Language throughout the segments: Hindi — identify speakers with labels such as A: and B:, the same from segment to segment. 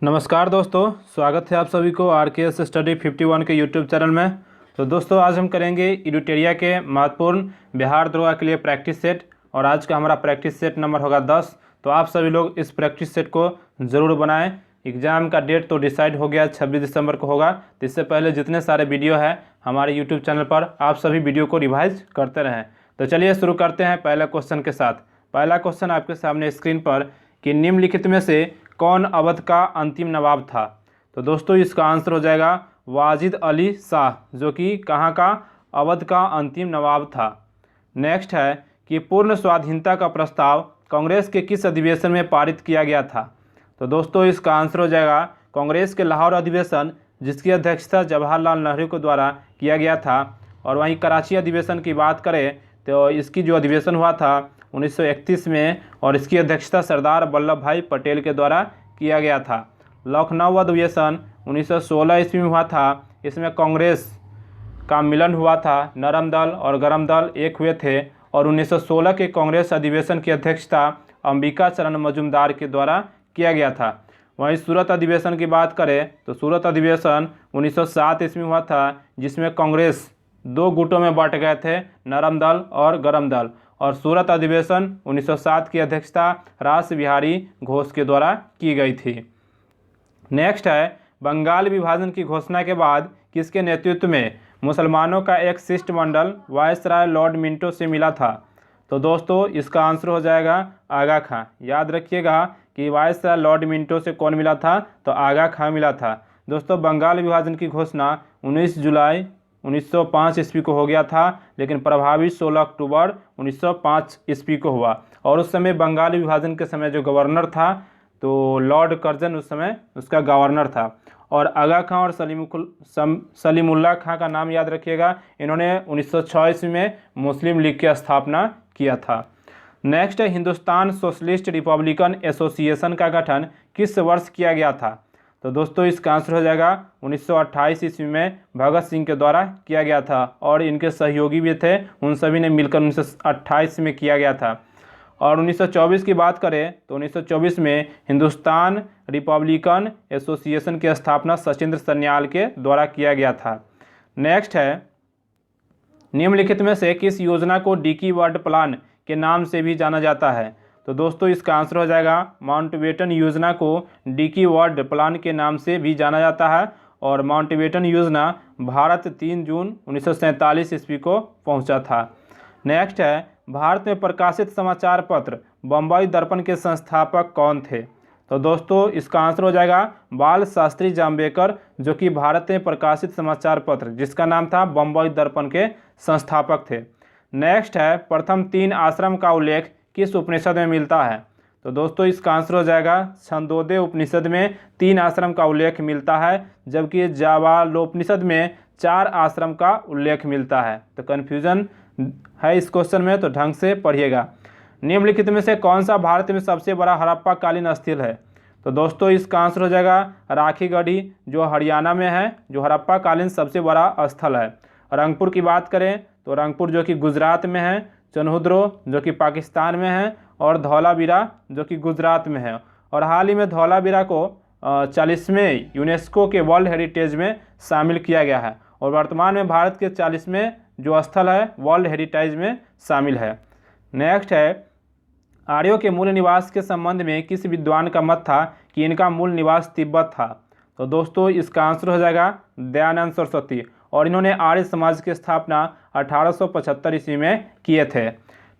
A: नमस्कार दोस्तों, स्वागत है आप सभी को आर के एस स्टडी 51 के यूट्यूब चैनल में। तो दोस्तों आज हम करेंगे एडिटोरिया के महत्वपूर्ण बिहार दरोगा के लिए प्रैक्टिस सेट और आज का हमारा प्रैक्टिस सेट नंबर होगा 10। तो आप सभी लोग इस प्रैक्टिस सेट को ज़रूर बनाएं। एग्ज़ाम का डेट तो डिसाइड हो गया, 26 दिसंबर को होगा। तो इससे पहले जितने सारे वीडियो हैं हमारे यूट्यूब चैनल पर, आप सभी वीडियो को रिवाइज करते रहें। तो चलिए शुरू करते हैं पहले क्वेश्चन के साथ। पहला क्वेश्चन आपके सामने स्क्रीन पर कि निम्नलिखित में से कौन अवध का अंतिम नवाब था। तो दोस्तों इसका आंसर हो जाएगा वाजिद अली शाह, जो कि कहाँ का, अवध का अंतिम नवाब था। नेक्स्ट है कि पूर्ण स्वाधीनता का प्रस्ताव कांग्रेस के किस अधिवेशन में पारित किया गया था। तो दोस्तों इसका आंसर हो जाएगा कांग्रेस के लाहौर अधिवेशन, जिसकी अध्यक्षता जवाहरलाल नेहरू के द्वारा किया गया था। और वहीं कराची अधिवेशन की बात करें तो इसकी जो अधिवेशन हुआ था 1931 में और इसकी अध्यक्षता सरदार वल्लभ भाई पटेल के द्वारा किया गया था। लखनऊ अधिवेशन 1916 ईस्वी में हुआ था। इसमें कांग्रेस का मिलन हुआ था, नरम दल और गरम दल एक हुए थे। और 1916 के कांग्रेस अधिवेशन की अध्यक्षता अंबिका चरण मजूमदार के द्वारा किया गया था। वहीं सूरत अधिवेशन की बात करें तो सूरत अधिवेशन 1907 ईस्वी में हुआ था, जिसमें कांग्रेस दो गुटों में बंट गए थे, नरम दल और गरम दल। और सूरत अधिवेशन 1907 की अध्यक्षता रास बिहारी घोष के द्वारा की गई थी। नेक्स्ट है बंगाल विभाजन की घोषणा के बाद किसके नेतृत्व में मुसलमानों का एक शिष्टमंडल वायसराय लॉर्ड मिंटो से मिला था। तो दोस्तों इसका आंसर हो जाएगा आगा खां। याद रखिएगा कि वायसराय लॉर्ड मिंटो से कौन मिला था, तो आगा खां मिला था। दोस्तों बंगाल विभाजन की घोषणा 19 जुलाई 1905 ईस्वी को हो गया था, लेकिन प्रभावी 16 अक्टूबर 1905 ईस्वी को हुआ। और उस समय बंगाल विभाजन के समय जो गवर्नर था तो लॉर्ड कर्जन उस समय उसका गवर्नर था। और आगा खां और सलीमुल्लाह खां का नाम याद रखिएगा, इन्होंने 1906 ईस्वी में मुस्लिम लीग की स्थापना किया था। नेक्स्ट है हिंदुस्तान सोशलिस्ट रिपब्लिकन एसोसिएशन का गठन किस वर्ष किया गया था। तो दोस्तों इसका आंसर हो जाएगा 1928 ईस्वी में भगत सिंह के द्वारा किया गया था और इनके सहयोगी भी थे, उन सभी ने मिलकर 1928 में किया गया था। और 1924 की बात करें तो 1924 में हिंदुस्तान रिपब्लिकन एसोसिएशन की स्थापना सचिंद्र सन्याल के द्वारा किया गया था। नेक्स्ट है निम्नलिखित में से किस योजना को डिकी वर्ल्ड प्लान के नाम से भी जाना जाता है। तो दोस्तों इसका आंसर हो जाएगा माउंटबेटन योजना को डिकी वर्ल्ड प्लान के नाम से भी जाना जाता है। और माउंटबेटन योजना भारत 3 जून 1947 ईस्वी को पहुंचा था। नेक्स्ट है भारत में प्रकाशित समाचार पत्र बम्बई दर्पण के संस्थापक कौन थे। तो दोस्तों इसका आंसर हो जाएगा बाल शास्त्री जाम्बेकर, जो कि भारत में प्रकाशित समाचार पत्र जिसका नाम था बम्बई दर्पण के संस्थापक थे। नेक्स्ट है प्रथम 3 आश्रम का उल्लेख किस उपनिषद में मिलता है। तो दोस्तों इसका आंसर हो जाएगा छंदोदय उपनिषद में 3 आश्रम का उल्लेख मिलता है, जबकि जाबालोपनिषद में 4 आश्रम का उल्लेख मिलता है। तो कन्फ्यूजन है इस क्वेश्चन में, तो ढंग से पढ़िएगा। निम्नलिखित में से कौन सा भारत में सबसे बड़ा हड़प्पा कालीन स्थल है। तो दोस्तों इसका आंसर हो जाएगा राखीगढ़ी, जो हरियाणा में है, जो हड़प्पा कालीन सबसे बड़ा स्थल है। रंगपुर की बात करें तो रंगपुर जो कि गुजरात में है, चन्हुद्रो जो कि पाकिस्तान में है, और धौलावीरा जो कि गुजरात में है। और हाल ही में धौलावीरा को 40वें यूनेस्को के वर्ल्ड हेरिटेज में शामिल किया गया है और वर्तमान में भारत के 40वें जो स्थल है वर्ल्ड हेरिटेज में शामिल है। नेक्स्ट है आर्यों के मूल निवास के संबंध में किस विद्वान का मत था कि इनका मूल निवास तिब्बत था। तो दोस्तों इसका आंसर हो जाएगा दयानंद सरस्वती, और इन्होंने आर्य समाज की स्थापना 1875 ईस्वी में किए थे।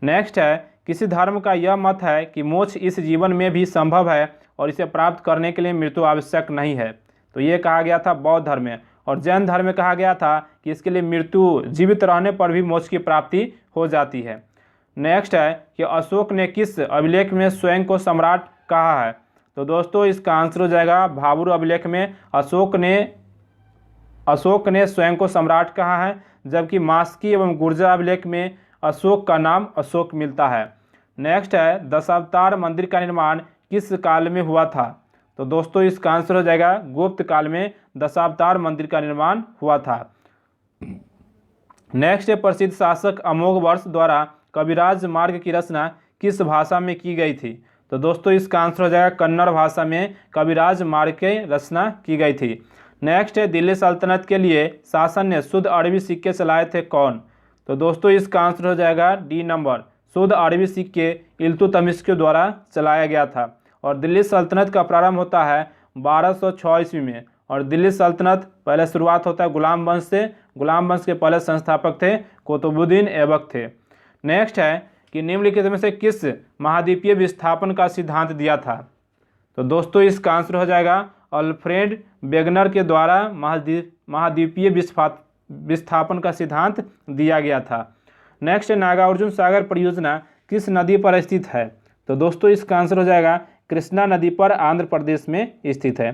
A: नेक्स्ट है किसी धर्म का यह मत है कि मोक्ष इस जीवन में भी संभव है और इसे प्राप्त करने के लिए मृत्यु आवश्यक नहीं है। तो ये कहा गया था बौद्ध धर्म में। और जैन धर्म में कहा गया था कि इसके लिए मृत्यु जीवित रहने पर भी मोक्ष की प्राप्ति हो जाती है। नेक्स्ट है कि अशोक ने किस अभिलेख में स्वयं को सम्राट कहा है। तो दोस्तों इसका आंसर हो जाएगा भाबर अभिलेख में अशोक ने स्वयं को सम्राट कहा है, जबकि मास्की एवं गुर्जर अभिलेख में अशोक का नाम अशोक मिलता है। नेक्स्ट है दशावतार मंदिर का निर्माण किस काल में हुआ था। तो दोस्तों इसका आंसर हो जाएगा गुप्त काल में दशावतार मंदिर का निर्माण हुआ था। नेक्स्ट है प्रसिद्ध शासक अमोघवर्ष द्वारा कविराज मार्ग की रचना किस भाषा में की गई थी। तो दोस्तों इसका आंसर हो जाएगा कन्नड़ भाषा में कविराज मार्ग की रचना की गई थी। नेक्स्ट है दिल्ली सल्तनत के लिए शासन ने शुद्ध अरबी सिक्के चलाए थे कौन? तो दोस्तों इसका आंसर हो जाएगा डी नंबर, शुद्ध अरबी सिक्के इल्तुतमिश के द्वारा चलाया गया था। और दिल्ली सल्तनत का प्रारंभ होता है 1206 ईस्वी में, और दिल्ली सल्तनत पहले शुरुआत होता है गुलाम वंश से। गुलाम वंश के पहले संस्थापक थे कुतुबुद्दीन ऐबक थे। नेक्स्ट है कि निम्नलिखित में से किस महाद्वीपीय विस्थापन का सिद्धांत दिया था? तो दोस्तों इसका आंसर हो जाएगा अल्फ्रेड वेगनर के द्वारा महाद्वीपीय विस्थापन का सिद्धांत दिया गया था। नेक्स्ट है नागार्जुन सागर परियोजना किस नदी पर स्थित है? तो दोस्तों इसका आंसर हो जाएगा कृष्णा नदी पर आंध्र प्रदेश में स्थित है।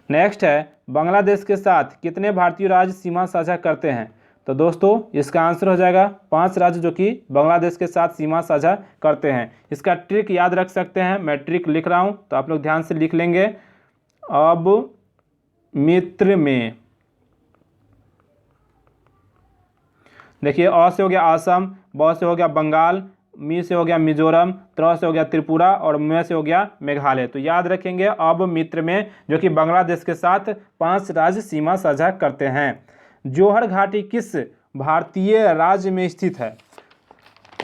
A: नेक्स्ट है बांग्लादेश के साथ कितने भारतीय राज्य सीमा साझा करते हैं? तो दोस्तों इसका आंसर हो जाएगा 5 राज्य जो कि बांग्लादेश के साथ सीमा साझा करते हैं। इसका ट्रिक याद रख सकते हैं, मैं ट्रिक लिख रहा हूं तो आप लोग ध्यान से लिख लेंगे। अब मित्र में देखिए अ से हो गया असम, ब से हो गया बंगाल, मी से हो गया मिजोरम, त्र से हो गया त्रिपुरा और मे से हो गया मेघालय। तो याद रखेंगे अब मित्र में जो कि बांग्लादेश के साथ 5 राज्य सीमा साझा करते हैं। जौहर घाटी किस भारतीय राज्य में स्थित है?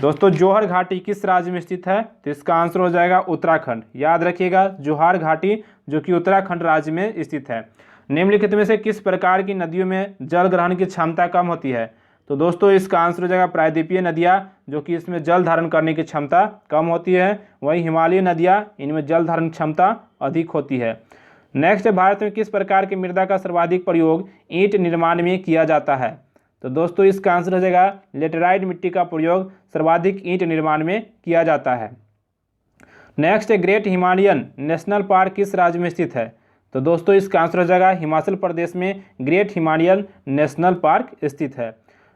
A: दोस्तों जौहर घाटी किस राज्य में स्थित है? तो इसका आंसर हो जाएगा उत्तराखंड। याद रखिएगा जौहर घाटी जो कि उत्तराखंड राज्य में स्थित है। निम्नलिखित में से किस प्रकार की नदियों में जल ग्रहण की क्षमता कम होती है? तो दोस्तों इसका आंसर हो जाएगा प्रायद्वीपीय नदियाँ जो कि इसमें जल धारण करने की क्षमता कम होती है। वहीं हिमालयी नदियाँ इनमें जल धारण क्षमता अधिक होती है। नेक्स्ट है भारत में किस प्रकार की मृदा का सर्वाधिक प्रयोग ईंट निर्माण में किया जाता है? तो दोस्तों इसका आंसर हो जाएगा लेटेराइट मिट्टी का प्रयोग सर्वाधिक ईंट निर्माण में किया जाता है। नेक्स्ट है ग्रेट हिमालयन नेशनल पार्क किस राज्य में स्थित है? तो दोस्तों इसका आंसर हो जाएगा हिमाचल प्रदेश में ग्रेट हिमालयन नेशनल पार्क स्थित है।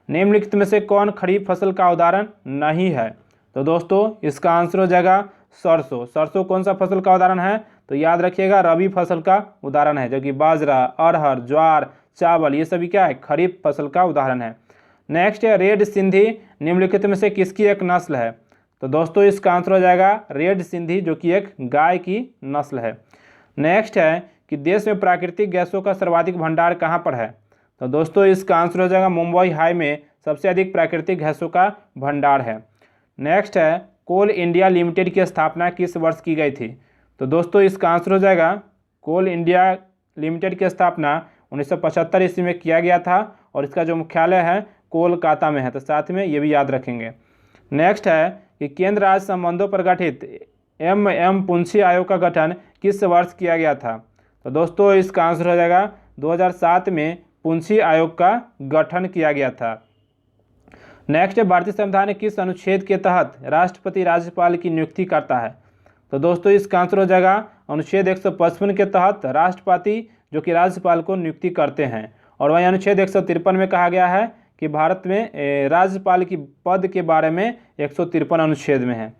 A: निम्नलिखित में से कौन खरीफ फसल का उदाहरण नहीं है? तो दोस्तों इसका आंसर हो जाएगा सरसों। सरसों कौन सा फसल का उदाहरण है? तो याद रखिएगा रबी फसल का उदाहरण है, जो कि बाजरा, अरहर, ज्वार, चावल ये सभी क्या है खरीफ फसल का उदाहरण है। नेक्स्ट है रेड सिंधी निम्नलिखित में से किसकी एक नस्ल है? तो दोस्तों इसका आंसर हो जाएगा रेड सिंधी जो कि एक गाय की नस्ल है। नेक्स्ट है कि देश में प्राकृतिक गैसों का सर्वाधिक भंडार कहाँ पर है? तो दोस्तों इसका आंसर हो जाएगा मुंबई हाई में सबसे अधिक प्राकृतिक गैसों का भंडार है। नेक्स्ट है कोल इंडिया लिमिटेड की स्थापना किस वर्ष की गई थी? तो दोस्तों इसका आंसर हो जाएगा कोल इंडिया लिमिटेड की स्थापना 1975 ईस्वी में किया गया था और इसका जो मुख्यालय है कोलकाता में है, तो साथ में ये भी याद रखेंगे। नेक्स्ट है कि केंद्र राज्य संबंधों पर गठित एम पुंछी आयोग का गठन किस वर्ष किया गया था? तो दोस्तों इसका आंसर हो जाएगा 2007 में पुंछी आयोग का गठन किया गया था। नेक्स्ट है भारतीय संविधान किस अनुच्छेद के तहत राष्ट्रपति राज्यपाल की नियुक्ति करता है? तो दोस्तों इसका आंसर हो जाएगा अनुच्छेद 155 के तहत राष्ट्रपति जो कि राज्यपाल को नियुक्ति करते हैं। और वहीं अनुच्छेद 153 में कहा गया है कि भारत में राज्यपाल की पद के बारे में 153 अनुच्छेद में है।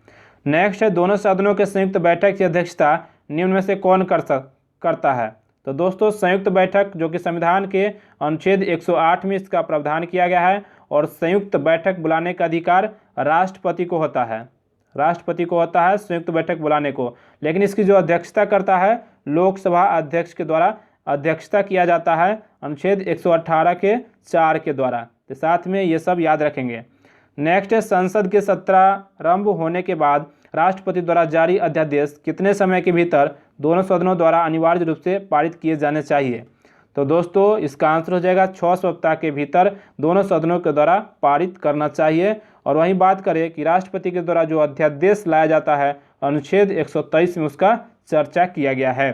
A: नेक्स्ट है दोनों सदनों के संयुक्त बैठक की अध्यक्षता निम्न में से कौन करता है? तो दोस्तों संयुक्त बैठक जो कि संविधान के अनुच्छेद 108 में इसका प्रावधान किया गया है और संयुक्त बैठक बुलाने का अधिकार राष्ट्रपति को होता है। राष्ट्रपति को होता है संयुक्त बैठक बुलाने को, लेकिन इसकी जो अध्यक्षता करता है लोकसभा अध्यक्ष के द्वारा अध्यक्षता किया जाता है अनुच्छेद 118 के 4 के द्वारा। तो साथ में ये सब याद रखेंगे। नेक्स्ट है संसद के सत्रारंभ होने के बाद राष्ट्रपति द्वारा जारी अध्यादेश कितने समय के भीतर दोनों सदनों द्वारा अनिवार्य रूप से पारित किए जाने चाहिए? तो दोस्तों इसका आंसर हो जाएगा 6 सप्ताह के भीतर दोनों सदनों के द्वारा पारित करना चाहिए। और वहीं बात करें कि राष्ट्रपति के द्वारा जो अध्यादेश लाया जाता है अनुच्छेद 123 में उसका चर्चा किया गया है।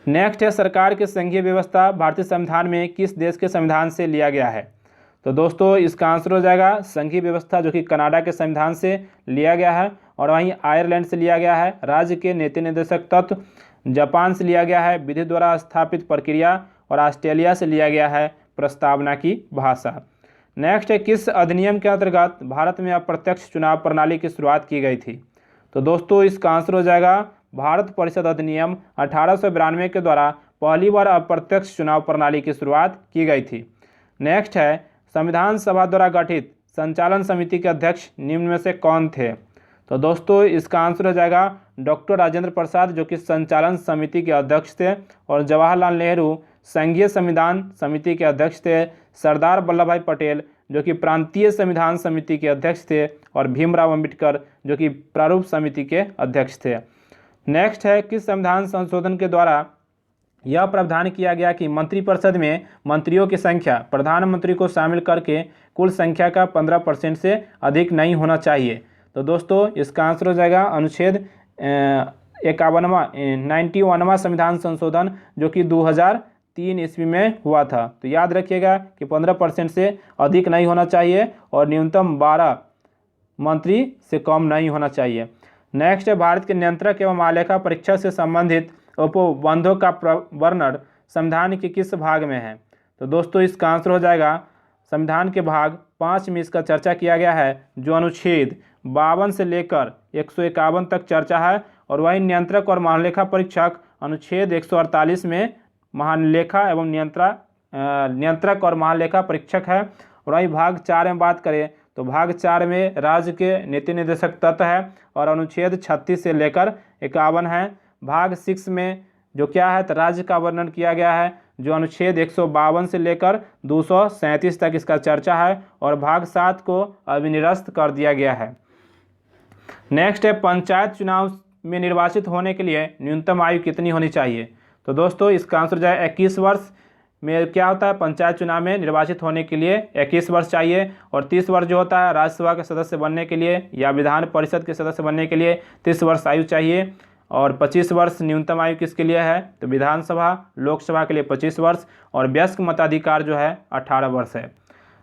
A: नेक्स्ट है सरकार की संघीय व्यवस्था भारतीय संविधान में किस देश के संविधान से लिया गया है? तो दोस्तों इसका आंसर हो जाएगा संघीय व्यवस्था जो कि कनाडा के संविधान से लिया गया है। और वहीं आयरलैंड से लिया गया है राज्य के नीति निर्देशक तत्व, जापान से लिया गया है विधि द्वारा स्थापित प्रक्रिया और ऑस्ट्रेलिया से लिया गया है प्रस्तावना की भाषा। नेक्स्ट है किस अधिनियम के अंतर्गत भारत में अप्रत्यक्ष चुनाव प्रणाली की शुरुआत की गई थी? तो दोस्तों इसका आंसर हो जाएगा भारत परिषद अधिनियम 1892 के द्वारा पहली बार अप्रत्यक्ष चुनाव प्रणाली की शुरुआत की गई थी। नेक्स्ट है संविधान सभा द्वारा गठित संचालन समिति के अध्यक्ष निम्न में से कौन थे? तो दोस्तों इसका आंसर हो जाएगा डॉक्टर राजेंद्र प्रसाद, जो कि संचालन समिति के अध्यक्ष थे, और जवाहरलाल नेहरू संघीय संविधान समिति के अध्यक्ष थे, सरदार वल्लभ भाई पटेल जो कि प्रांतीय संविधान समिति के अध्यक्ष थे, और भीमराव अंबेडकर जो कि प्रारूप समिति के अध्यक्ष थे। नेक्स्ट है, किस संविधान संशोधन के द्वारा यह प्रावधान किया गया कि मंत्रिपरिषद में मंत्रियों की संख्या प्रधानमंत्री को शामिल करके कुल संख्या का 15% से अधिक नहीं होना चाहिए। तो दोस्तों इसका आंसर हो जाएगा अनुच्छेद 91वां संविधान संशोधन, जो कि 2003 ईस्वी में हुआ था। तो याद रखिएगा कि 15% से अधिक नहीं होना चाहिए और न्यूनतम 12 मंत्री से कम नहीं होना चाहिए। नेक्स्ट है, भारत के नियंत्रक एवं आलेखा परीक्षक से संबंधित उपबंधों का वर्णन संविधान के किस भाग में है। तो दोस्तों इसका आंसर हो जाएगा संविधान के भाग 5 में इसका चर्चा किया गया है, जो अनुच्छेद 52 से लेकर 151 तक चर्चा है। और वही नियंत्रक और महालेखा परीक्षक अनुच्छेद 148 में महालेखा एवं नियंत्रक और महालेखा परीक्षक है। और वही भाग 4 में बात करें तो भाग 4 में राज्य के नीति निर्देशक तत्व है और अनुच्छेद 36 से लेकर 51 है। भाग 6 में जो क्या है तो राज्य का वर्णन किया गया है, जो अनुच्छेद 152 से लेकर 237 तक इसका चर्चा है। और भाग 7 को अभी निरस्त कर दिया गया है। नेक्स्ट है, पंचायत चुनाव में निर्वाचित होने के लिए न्यूनतम आयु कितनी होनी चाहिए। तो दोस्तों इसका आंसर जाए 21 वर्ष में क्या होता है, पंचायत चुनाव में निर्वाचित होने के लिए 21 वर्ष चाहिए। और 30 वर्ष जो होता है राज्यसभा के सदस्य बनने के लिए या विधान परिषद के सदस्य बनने के लिए 30 वर्ष आयु चाहिए। और 25 वर्ष न्यूनतम आयु किसके लिए है, तो विधानसभा लोकसभा के लिए 25 वर्ष और वयस्क मताधिकार जो है 18 वर्ष है।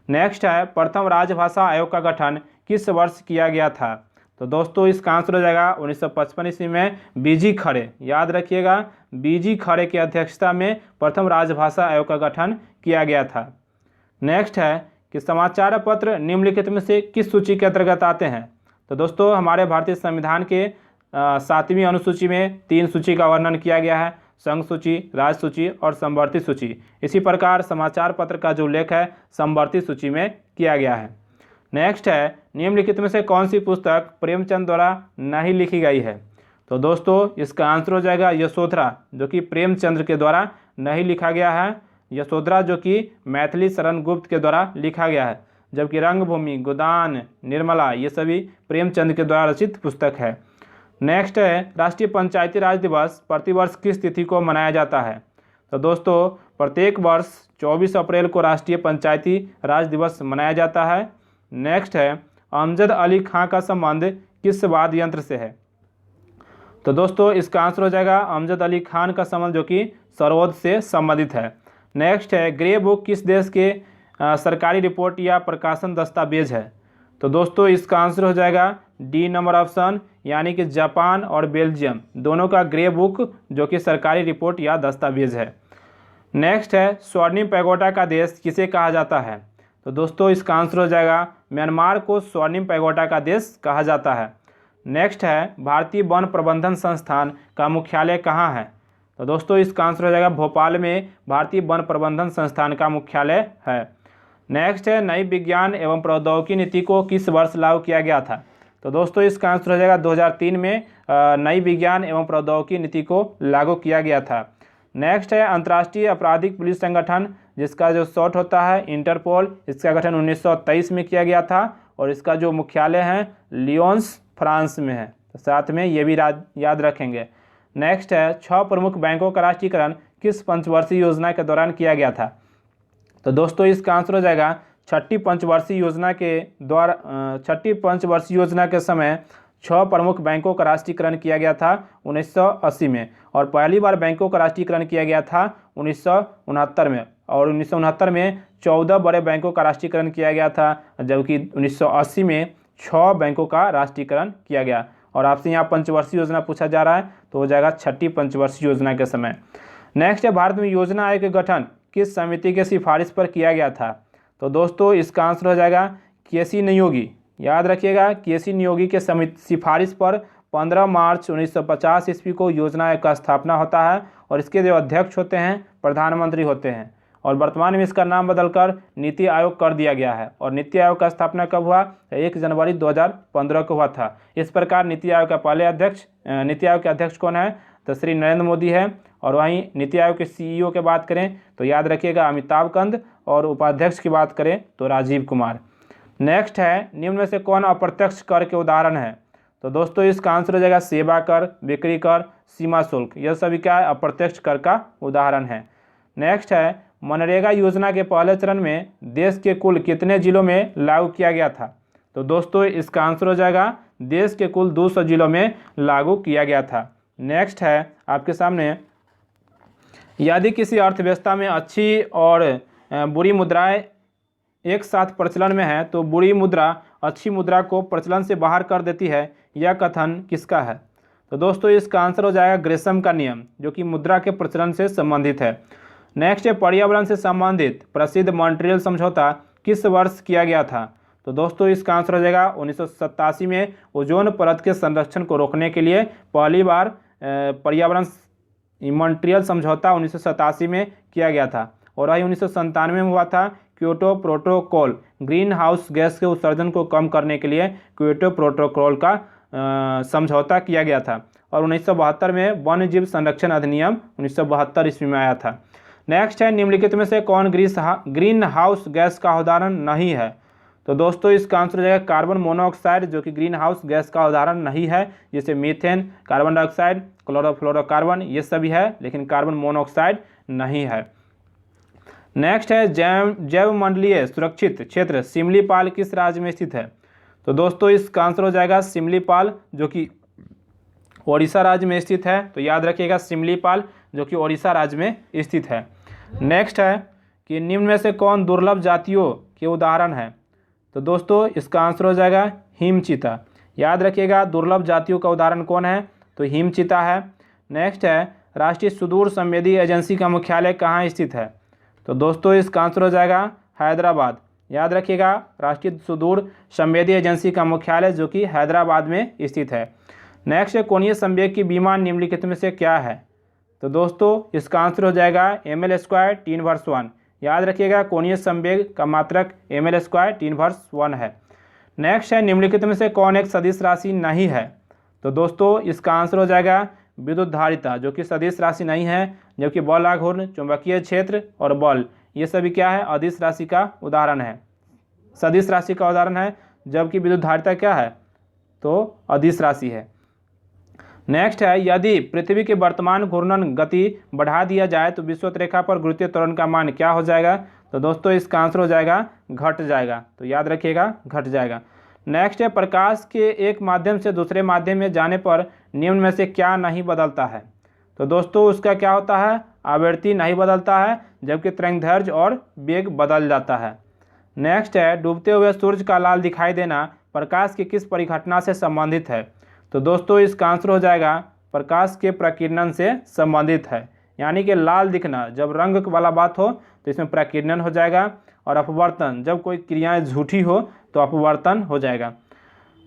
A: नेक्स्ट है, प्रथम राजभाषा आयोग का गठन किस वर्ष किया गया था। तो दोस्तों इसका आंसर हो जाएगा 1955 ईस्वी में बीजी खरे, याद रखिएगा बीजी खरे की अध्यक्षता में प्रथम राजभाषा आयोग का गठन किया गया था। नेक्स्ट है कि समाचार पत्र निम्नलिखित में से किस सूची के अंतर्गत आते हैं। तो दोस्तों हमारे भारतीय संविधान के 7वीं अनुसूची में 3 सूची का वर्णन किया गया है, संघ सूची, राज्य सूची और समवर्ती सूची। इसी प्रकार समाचार पत्र का जो उल्लेख है समवर्ती सूची में किया गया है। नेक्स्ट है, निम्नलिखित में से कौन सी पुस्तक प्रेमचंद द्वारा नहीं लिखी गई है। तो दोस्तों इसका आंसर हो जाएगा यशोधरा, जो कि प्रेमचंद्र के द्वारा नहीं लिखा गया है। यशोधरा जो कि मैथिली शरण गुप्त के द्वारा लिखा गया है, जबकि रंगभूमि, गोदान, निर्मला ये सभी प्रेमचंद के द्वारा रचित पुस्तक है। नेक्स्ट है, राष्ट्रीय पंचायती राज दिवस प्रतिवर्ष किस तिथि को मनाया जाता है। तो दोस्तों प्रत्येक वर्ष 24 अप्रैल को राष्ट्रीय पंचायती राज दिवस मनाया जाता है। नेक्स्ट है, अमजद अली खां का संबंध किस वाद्य यंत्र से है। तो दोस्तों इसका आंसर हो जाएगा अमजद अली खान का संबंध जो कि सरोद से संबंधित है। नेक्स्ट है, ग्रे बुक किस देश के सरकारी रिपोर्ट या प्रकाशन दस्तावेज है। तो दोस्तों इसका आंसर हो जाएगा डी नंबर ऑप्शन, यानी कि जापान और बेल्जियम दोनों का ग्रे बुक जो कि सरकारी रिपोर्ट या दस्तावेज है। नेक्स्ट है, स्वर्णिम पैगोडा का देश किसे कहा जाता है। तो दोस्तों इसका आंसर हो जाएगा म्यांमार को स्वर्णिम पैगोडा का देश कहा जाता है। नेक्स्ट है, भारतीय वन प्रबंधन संस्थान का मुख्यालय कहाँ है। तो दोस्तों इसका आंसर हो जाएगा भोपाल में भारतीय वन प्रबंधन संस्थान का मुख्यालय है। नेक्स्ट है, नई विज्ञान एवं प्रौद्योगिकी नीति को किस वर्ष लागू किया गया था। तो दोस्तों इसका आंसर हो जाएगा 2003 में नई विज्ञान एवं प्रौद्योगिकी नीति को लागू किया गया था। नेक्स्ट है, अंतर्राष्ट्रीय आपराधिक पुलिस संगठन जिसका जो शॉर्ट होता है इंटरपोल, इसका गठन 1923 में किया गया था और इसका जो मुख्यालय है लियोन्स फ्रांस में है। तो साथ में ये भी याद रखेंगे। नेक्स्ट है, 6 प्रमुख बैंकों का राष्ट्रीयकरण किस पंचवर्षीय योजना के दौरान किया गया था। तो दोस्तों इसका आंसर हो जाएगा छठी पंचवर्षीय योजना के समय 6 प्रमुख बैंकों का राष्ट्रीयकरण किया गया था 1980 में, और पहली बार बैंकों का राष्ट्रीयकरण किया गया था 1969 में, और 1969 में 14 बड़े बैंकों का राष्ट्रीयकरण किया गया था, जबकि 1980 में 6 बैंकों का राष्ट्रीयकरण किया गया। और आपसे यहाँ पंचवर्षीय योजना पूछा जा रहा है तो हो जाएगा छठी पंचवर्षीय योजना के समय। नेक्स्ट है, भारत में योजना आयोग के गठन किस समिति के सिफारिश पर किया गया था। तो दोस्तों इसका आंसर हो जाएगा केसी नियोगी, याद रखिएगा केसी नियोगी के सिफारिश पर 15 मार्च 1950 ईस्वी को योजना आयोग का स्थापना होता है और इसके जो अध्यक्ष होते हैं प्रधानमंत्री होते हैं। और वर्तमान में इसका नाम बदलकर नीति आयोग कर दिया गया है। और नीति आयोग का स्थापना कब हुआ? 1 जनवरी 2015 को हुआ था। इस प्रकार नीति आयोग का पहले नीति आयोग के अध्यक्ष कौन है? तो श्री नरेंद्र मोदी है। और वहीं नीति आयोग के CEO की बात करें तो याद रखिएगा अमिताभ कांत, और उपाध्यक्ष की बात करें तो राजीव कुमार। नेक्स्ट है, निम्न में से कौन अप्रत्यक्ष कर के उदाहरण है? तो दोस्तों इसका आंसर हो जाएगा सेवा कर, बिक्री कर, सीमा शुल्क। यह सभी क्या है? अप्रत्यक्ष कर का उदाहरण है। नेक्स्ट है, मनरेगा योजना के पहले चरण में देश के कुल कितने जिलों में लागू किया गया था? तो दोस्तों इसका आंसर हो जाएगा देश के कुल 200 जिलों में लागू किया गया था। नेक्स्ट है आपके सामने, यदि किसी अर्थव्यवस्था में अच्छी और बुरी मुद्राएं एक साथ प्रचलन में है तो बुरी मुद्रा अच्छी मुद्रा को प्रचलन से बाहर कर देती है। यह कथन किसका है? तो दोस्तों इसका आंसर हो जाएगा ग्रेशम का नियम, जो कि मुद्रा के प्रचलन से संबंधित है। नेक्स्ट है, पर्यावरण से संबंधित प्रसिद्ध मॉन्ट्रियल समझौता किस वर्ष किया गया था? तो दोस्तों इसका आंसर हो जाएगा 1987 में ओजोन परत के संरक्षण को रोकने के लिए पहली बार पर्यावरण मॉन्ट्रियल समझौता 1987 में किया गया था। और वही 1997 में हुआ था Kyoto protocol, green house gas के उत्सर्जन को कम करने के लिए क्योटो प्रोटोकॉल का समझौता किया गया था। और 1972 में वन्य जीव संरक्षण अधिनियम 1972 ईस्वी में आया था। नेक्स्ट है, निम्नलिखित में से कौन ग्रीन हाउस गैस का उदाहरण नहीं है? तो दोस्तों इसका आंसर हो जाएगा कार्बन मोनोऑक्साइड, जो कि ग्रीन हाउस गैस का उदाहरण नहीं है। जैसे मीथेन, कार्बन डाइऑक्साइड, क्लोरोफ्लोरोकार्बन ये सभी है, लेकिन कार्बन मोनोऑक्साइड नहीं है। नेक्स्ट है, जैव मंडलीय सुरक्षित क्षेत्र सिमलीपाल किस राज्य में स्थित है? तो दोस्तों इसका आंसर हो जाएगा सिमलीपाल, जो कि ओडिशा राज्य में स्थित है। तो याद रखिएगा सिमलीपाल जो कि ओडिशा राज्य में स्थित है। नेक्स्ट है कि निम्न में से कौन दुर्लभ जातियों के उदाहरण है? तो दोस्तों इसका आंसर हो जाएगा हिमचीता। याद रखिएगा दुर्लभ जातियों का उदाहरण कौन है? तो हिमचीता है। नेक्स्ट है, राष्ट्रीय सुदूर संवेदी एजेंसी का मुख्यालय कहाँ स्थित है? तो दोस्तों इसका आंसर हो जाएगा हैदराबाद। याद रखिएगा राष्ट्रीय सुदूर संवेदी एजेंसी का मुख्यालय जो कि हैदराबाद में स्थित है। नेक्स्ट है, कोणीय संवेग की विमान निम्नलिखित में से क्या है? तो दोस्तों इसका आंसर हो जाएगा ml² 3/1। याद रखिएगा कोणीय संवेग का मात्रक ml² 3/1 है। नेक्स्ट है, निम्नलिखित में से कौन एक सदिश राशि नहीं है? तो दोस्तों इसका आंसर हो जाएगा विद्युत धारिता, जो कि सदिश राशि नहीं है, जबकि बल आघूर्ण, चुंबकीय क्षेत्र और बल ये सभी क्या है? अदिश राशि का उदाहरण है, सदिश राशि का उदाहरण है, जबकि विद्युत धारिता क्या है? तो अदिश राशि है। नेक्स्ट है, यदि पृथ्वी के वर्तमान घूर्णन गति बढ़ा दिया जाए तो विषुवत रेखा पर गुरुत्वीय त्वरण का मान क्या हो जाएगा? तो दोस्तों इसका आंसर हो जाएगा घट जाएगा। तो याद रखिएगा घट जाएगा। नेक्स्ट है, प्रकाश के एक माध्यम से दूसरे माध्यम में जाने पर निम्न में से क्या नहीं बदलता है? तो दोस्तों उसका क्या होता है? आवृत्ति नहीं बदलता है, जबकि तरंगदैर्घ्य और वेग बदल जाता है। नेक्स्ट है, डूबते हुए सूर्य का लाल दिखाई देना प्रकाश की किस परिघटना से संबंधित है? तो दोस्तों इसका आंसर हो जाएगा प्रकाश के प्रकीर्णन से संबंधित है। यानी कि लाल दिखना जब रंग वाला बात हो तो इसमें प्रकीर्णन हो जाएगा, और अपवर्तन जब कोई क्रियाएं झूठी हो तो अपवर्तन हो जाएगा।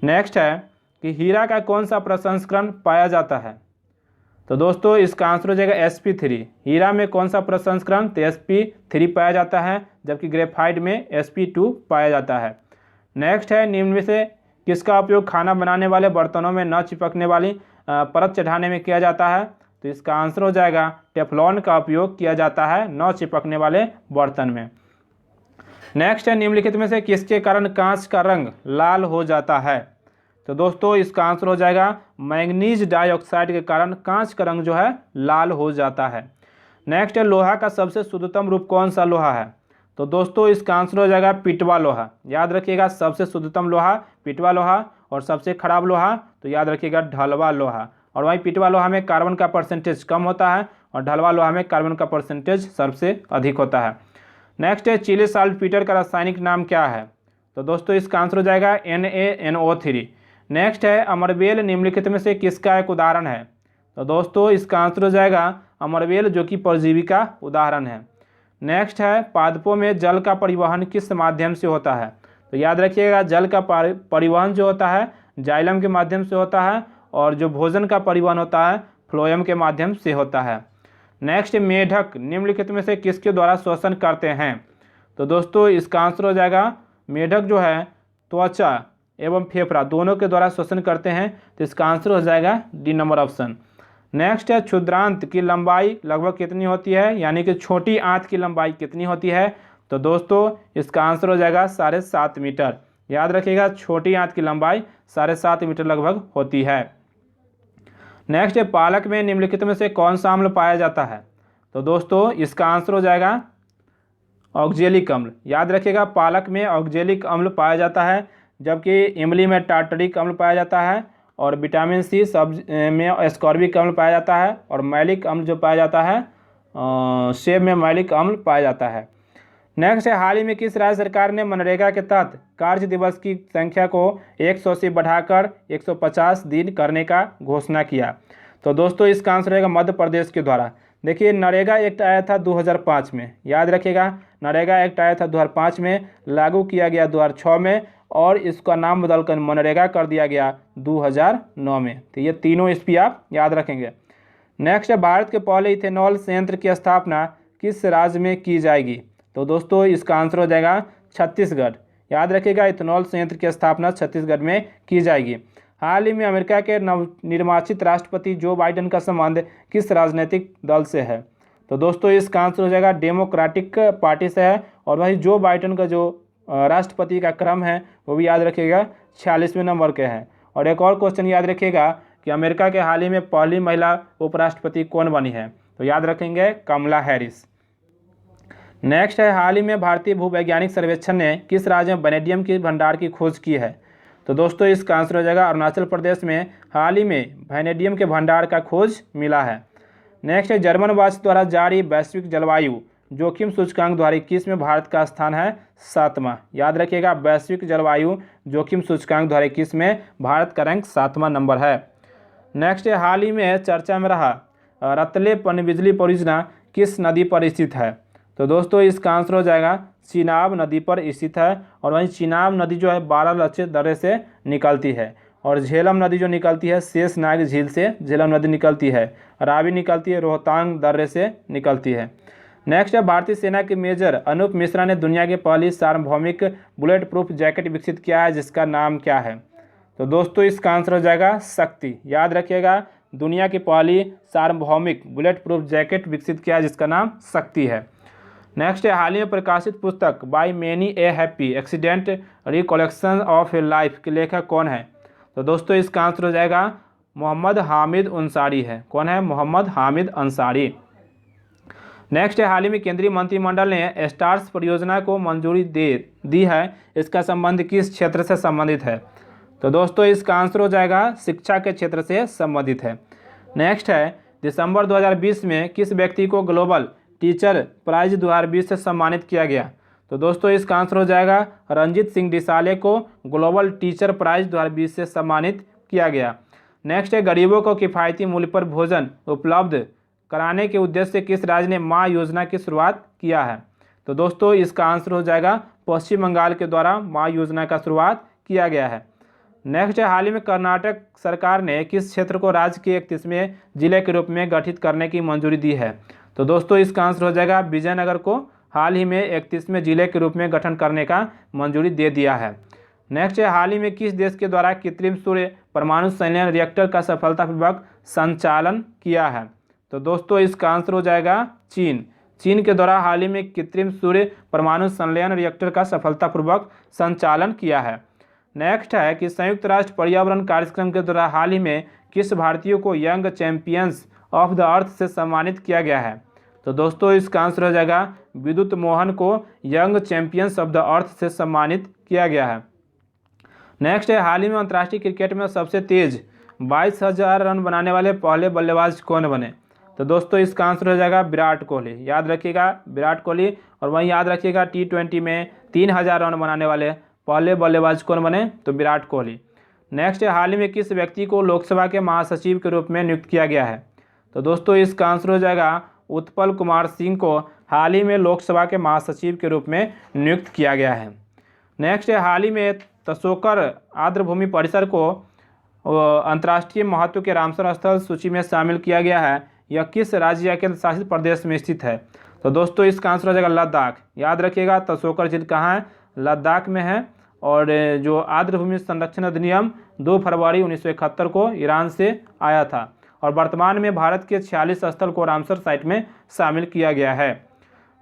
A: नेक्स्ट है कि हीरा का कौन सा प्रसंस्करण पाया जाता है? तो दोस्तों इसका आंसर हो जाएगा sp3। हीरा में कौन सा प्रसंस्करण? तो sp3 पाया जाता है, जबकि ग्रेफाइट में sp2 पाया जाता है। नेक्स्ट है, निम्न में से किसका उपयोग खाना बनाने वाले बर्तनों में न चिपकने वाली परत चढ़ाने में किया जाता है? तो इसका आंसर हो जाएगा टेफ्लॉन का उपयोग किया जाता है न चिपकने वाले बर्तन में। नेक्स्ट है, निम्नलिखित में से किसके कारण कांच का रंग लाल हो जाता है? तो दोस्तों इसका आंसर हो जाएगा मैंगनीज डाइऑक्साइड के कारण कांच का रंग जो है लाल हो जाता है। नेक्स्ट है, लोहा का सबसे शुद्धतम रूप कौन सा लोहा है? तो दोस्तों इसका आंसर हो जाएगा पिटवा लोहा। याद रखिएगा सबसे शुद्धतम लोहा पिटवा लोहा, और सबसे खराब लोहा तो याद रखिएगा ढलवा लोहा। और वहीं पिटवा लोहा में कार्बन का परसेंटेज कम होता है, और ढलवा लोहा में कार्बन का परसेंटेज सबसे अधिक होता है। नेक्स्ट है, चिली साल्टपीटर का रासायनिक नाम क्या है? तो दोस्तों इसका आंसर हो जाएगा NaNO3। नेक्स्ट है, अमरबेल निम्नलिखित में से किसका एक उदाहरण है? तो दोस्तों इसका आंसर हो जाएगा अमरबेल, जो कि परजीवी का उदाहरण है। नेक्स्ट है, पादपों में जल का परिवहन किस माध्यम से होता है? तो याद रखिएगा जल का परिवहन जो होता है जाइलम के माध्यम से होता है, और जो भोजन का परिवहन होता है फ्लोएम के माध्यम से होता है। नेक्स्ट, मेढक निम्नलिखित में से किसके द्वारा श्वसन करते हैं? तो दोस्तों इसका आंसर हो जाएगा, मेढक जो है त्वचा एवं फेफड़ा दोनों के द्वारा श्वसन करते हैं, तो इसका आंसर हो जाएगा डी नंबर ऑप्शन। नेक्स्ट है, क्षुद्रांत की लंबाई लगभग कितनी होती है, यानी कि छोटी आंत की लंबाई कितनी होती है? तो दोस्तों इसका आंसर हो जाएगा 7.5 मीटर। याद रखिएगा, छोटी आंत की लंबाई 7.5 मीटर लगभग होती है। नेक्स्ट है, पालक में निम्नलिखित में से कौन सा अम्ल पाया जाता है? तो दोस्तों इसका आंसर हो जाएगा ऑक्जेलिक अम्ल। याद रखिएगा, पालक में ऑक्जेलिक अम्ल पाया जाता है, जबकि इमली में टार्टरिक अम्ल पाया जाता है, और विटामिन सी सब्ज में एस्कॉर्बिक अम्ल पाया जाता है, और मैलिक अम्ल जो पाया जाता है सेब में मैलिक अम्ल पाया जाता है। नेक्स्ट है, हाल ही में किस राज्य सरकार ने मनरेगा के तहत कार्य दिवस की संख्या को 100 से बढ़ाकर 150 दिन करने का घोषणा किया? तो दोस्तों इसका आंसर रहेगा मध्य प्रदेश के द्वारा। देखिए, नरेगा एक्ट आया था 2005 में। याद रखिएगा, नरेगा एक्ट आया था 2005 में, लागू किया गया 2006 में, और इसका नाम बदलकर मनरेगा कर दिया गया 2009 में। तो ये तीनों इसपी आप याद रखेंगे। नेक्स्ट है, भारत के पहले इथेनॉल संयंत्र की स्थापना किस राज्य में की जाएगी? तो दोस्तों इसका आंसर हो जाएगा छत्तीसगढ़। याद रखिएगा, इथेनॉल संयंत्र की स्थापना छत्तीसगढ़ में की जाएगी। हाल ही में अमेरिका के नवनिर्वाचित राष्ट्रपति जो बाइडेन का संबंध किस राजनीतिक दल से है? तो दोस्तों इसका आंसर हो जाएगा डेमोक्रेटिक पार्टी से है, और वही जो बाइडेन का जो राष्ट्रपति का क्रम है वो भी याद रखिएगा 46वें नंबर के हैं। और एक और क्वेश्चन याद रखिएगा कि अमेरिका के हाल ही में पहली महिला उपराष्ट्रपति कौन बनी है? तो याद रखेंगे कमला हैरिस। नेक्स्ट है, हाल ही में भारतीय भूवैज्ञानिक सर्वेक्षण ने किस राज्य में वैनेडियम के भंडार की खोज की है? तो दोस्तों इसका आंसर हो जाएगा अरुणाचल प्रदेश में हाल ही में वैनेडियम के भंडार का खोज मिला है। नेक्स्ट है, जर्मन वाच द्वारा जारी वैश्विक जलवायु जोखिम सूचकांक 2021 में भारत का स्थान है 7वां। याद रखिएगा, वैश्विक जलवायु जोखिम सूचकांक 2021 में भारत का रैंक 7वां नंबर है। नेक्स्ट है, हाल ही में चर्चा में रहा रतले पनबिजली परियोजना किस नदी पर स्थित है? तो दोस्तों इसका आंसर हो जाएगा चिनाब नदी पर स्थित है, और वहीं चिनाब नदी जो है बारालाचे दर्रे से निकलती है, और झेलम नदी जो निकलती है शेषनाग झील से झेलम नदी निकलती है, रावी निकलती है रोहतांग दर्रे से निकलती है। नेक्स्ट है, भारतीय सेना के मेजर अनूप मिश्रा ने दुनिया की पहली सार्वभौमिक बुलेट प्रूफ जैकेट विकसित किया है, जिसका नाम क्या है? तो दोस्तों इसका आंसर हो जाएगा शक्ति। याद रखिएगा, दुनिया की पहली सार्वभौमिक बुलेट प्रूफ जैकेट विकसित किया है, जिसका नाम शक्ति है। नेक्स्ट है, हाल ही में प्रकाशित पुस्तक by many a happy accident recollection of A life के लेखक कौन है? तो दोस्तों इसका आंसर हो जाएगा मोहम्मद हामिद अंसारी है। कौन है? मोहम्मद हामिद अंसारी। नेक्स्ट है, हाल ही में केंद्रीय मंत्रिमंडल ने स्टार्स परियोजना को मंजूरी दी है, इसका संबंध किस क्षेत्र से संबंधित है? तो दोस्तों इसका आंसर हो जाएगा शिक्षा के क्षेत्र से संबंधित है। नेक्स्ट है, दिसंबर 2020 में किस व्यक्ति को ग्लोबल टीचर प्राइज 2020 से सम्मानित किया गया? तो दोस्तों इसका आंसर हो जाएगा रंजीत सिंह डिसाले को ग्लोबल टीचर प्राइज 2020 से सम्मानित किया गया। नेक्स्ट है, गरीबों को किफ़ायती मूल्य पर भोजन उपलब्ध कराने के उद्देश्य से किस राज्य ने माँ योजना की शुरुआत किया है? तो दोस्तों इसका आंसर हो जाएगा पश्चिम बंगाल के द्वारा माँ योजना का शुरुआत किया गया है। नेक्स्ट है, हाल ही में कर्नाटक सरकार ने किस क्षेत्र को राज्य के 31वें जिले के रूप में गठित करने की मंजूरी दी है? तो दोस्तों इसका आंसर हो जाएगा विजयनगर को हाल ही में 31वें जिले के रूप में गठन करने का मंजूरी दे दिया है। नेक्स्ट है, हाल ही में किस देश के द्वारा कृत्रिम सूर्य परमाणु संलयन रिएक्टर का सफलतापूर्वक संचालन किया है? तो दोस्तों इसका आंसर हो जाएगा चीन। चीन के द्वारा हाल ही में कृत्रिम सूर्य परमाणु संलयन रिएक्टर का सफलतापूर्वक संचालन किया है। नेक्स्ट है कि संयुक्त राष्ट्र पर्यावरण कार्यक्रम के द्वारा हाल ही में किस भारतीय को young champions of the earth से सम्मानित किया गया है? तो दोस्तों इसका आंसर हो जाएगा विद्युत मोहन को young champions of the earth से सम्मानित किया गया है। नेक्स्ट है, हाल ही में अंतर्राष्ट्रीय क्रिकेट में सबसे तेज 22,000 रन बनाने वाले पहले बल्लेबाज कौन बने? तो दोस्तों इसका आंसर हो जाएगा विराट कोहली। याद रखिएगा विराट कोहली। और वहीं याद रखिएगा T20 में 3,000 रन बनाने वाले पहले बल्लेबाज कौन बने? तो विराट कोहली। नेक्स्ट है, हाल ही में किस व्यक्ति को लोकसभा के महासचिव के रूप में नियुक्त किया गया है? तो दोस्तों इसका आंसर हो जाएगा उत्पल कुमार सिंह को हाल ही में लोकसभा के महासचिव के रूप में नियुक्त किया गया है। नेक्स्ट है, हाल ही में तसोकर आर्द्रभूमि परिसर को अंतर्राष्ट्रीय महत्व के रामसर स्थल सूची में शामिल किया गया है। यह किस राज्य या केंद्र शासित प्रदेश में स्थित है? तो दोस्तों इसका आंसर हो जाएगा लद्दाख। याद रखिएगा तसोकर झील कहाँ है? लद्दाख में है। और जो आर्द्रभूमि संरक्षण अधिनियम 2 फरवरी 1971 को ईरान से आया था। और वर्तमान में भारत के 46 स्थल को रामसर साइट में शामिल किया गया है।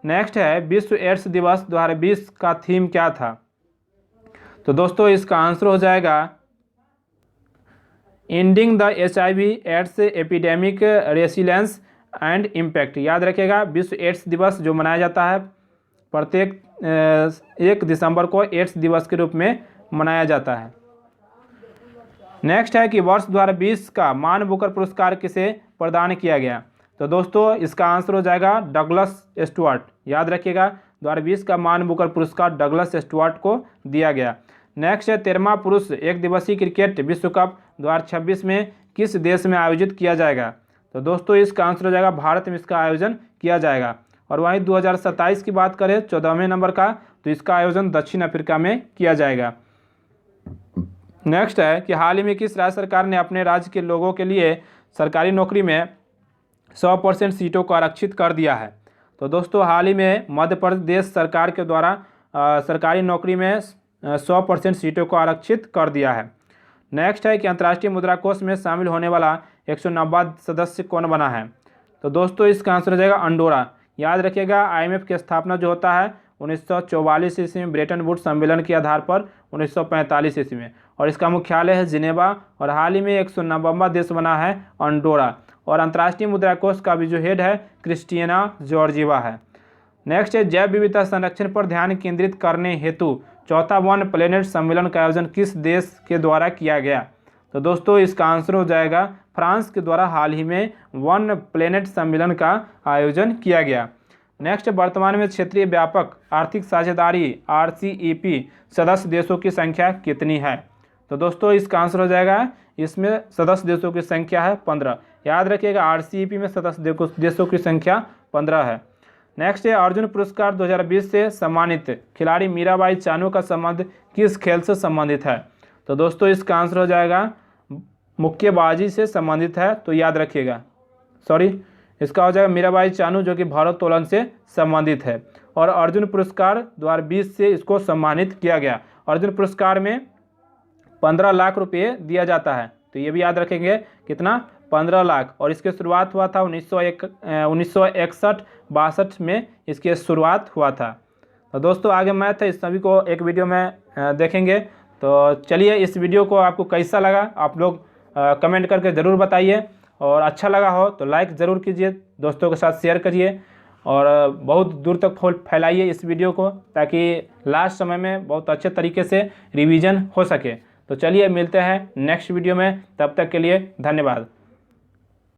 A: नेक्स्ट है विश्व एड्स दिवस 2020 का थीम क्या था? तो दोस्तों इसका आंसर हो जाएगा ending the HIV AIDS epidemic resilience and impact. याद रखिएगा विश्व एड्स दिवस जो मनाया जाता है प्रत्येक 1 दिसंबर को एड्स दिवस के रूप में मनाया जाता है। नेक्स्ट है कि वर्ष 2020 का मान बुकर पुरस्कार किसे प्रदान किया गया? तो दोस्तों इसका आंसर हो जाएगा डगलस स्टुअर्ट। याद रखिएगा 2020 का मान बुकर पुरस्कार डगलस स्टुअर्ट को दिया गया। नेक्स्ट है 13वां पुरुष एक दिवसीय क्रिकेट विश्व कप 2026 में किस देश में आयोजित किया जाएगा? तो दोस्तों इसका आंसर हो जाएगा भारत में इसका आयोजन किया जाएगा। और वहीं 2027 की बात करें 14वें नंबर का, तो इसका आयोजन दक्षिण अफ्रीका में किया जाएगा। नेक्स्ट है कि हाल ही में किस राज्य सरकार ने अपने राज्य के लोगों के लिए सरकारी नौकरी में 100% सीटों को आरक्षित कर दिया है? तो दोस्तों हाल ही में मध्य प्रदेश सरकार के द्वारा सरकारी नौकरी में 100% सीटों को आरक्षित कर दिया है। नेक्स्ट है कि अंतर्राष्ट्रीय मुद्रा कोष में शामिल होने वाला 190वां सदस्य कौन बना है? तो दोस्तों इसका आंसर हो जाएगा अंडोरा। याद रखिएगा IMF की स्थापना जो होता है 1944 ईस्वी में ब्रेटन वुड्स सम्मेलन के आधार पर 1945 ईस्वी में, और इसका मुख्यालय है जिनेवा। और हाल ही में 190वां देश बना है अंडोरा। और अंतर्राष्ट्रीय मुद्रा कोष का भी जो हेड है क्रिस्टियाना जॉर्जिवा है। नेक्स्ट है जैव विविधता संरक्षण पर ध्यान केंद्रित करने हेतु 4वां वन प्लेनेट सम्मेलन का आयोजन किस देश के द्वारा किया गया? तो दोस्तों इसका आंसर हो जाएगा फ्रांस के द्वारा हाल ही में वन प्लेनेट सम्मेलन का आयोजन किया गया। नेक्स्ट वर्तमान में क्षेत्रीय व्यापक आर्थिक साझेदारी RCEP सदस्य देशों की संख्या कितनी है? तो दोस्तों इसका आंसर हो जाएगा इसमें सदस्य देशों की संख्या है 15। याद रखिएगा RCEP में सदस्य देशों की संख्या 15 है। नेक्स्ट है अर्जुन पुरस्कार 2020 से सम्मानित खिलाड़ी मीराबाई चानू का संबंध किस खेल से संबंधित है? तो दोस्तों इसका आंसर हो जाएगा मुक्केबाजी से संबंधित है। तो याद रखिएगा इसका हो जाएगा मीराबाई चानू जो कि भारोत्तोलन से संबंधित है। और अर्जुन पुरस्कार 2020 से इसको सम्मानित किया गया। अर्जुन पुरस्कार में 15 लाख रुपये दिया जाता है। तो ये भी याद रखेंगे कितना? 15 लाख। और इसकी शुरुआत हुआ था 1961-62 में इसकी शुरुआत हुआ था। तो दोस्तों आगे मैथ है, इस सभी को एक वीडियो में देखेंगे। तो चलिए इस वीडियो को आपको कैसा लगा आप लोग कमेंट करके ज़रूर बताइए। और अच्छा लगा हो तो लाइक ज़रूर कीजिए, दोस्तों के साथ शेयर करिए और बहुत दूर तक फैलाइए इस वीडियो को, ताकि लास्ट समय में बहुत अच्छे तरीके से रिवीजन हो सके। तो चलिए मिलते हैं नेक्स्ट वीडियो में, तब तक के लिए धन्यवाद।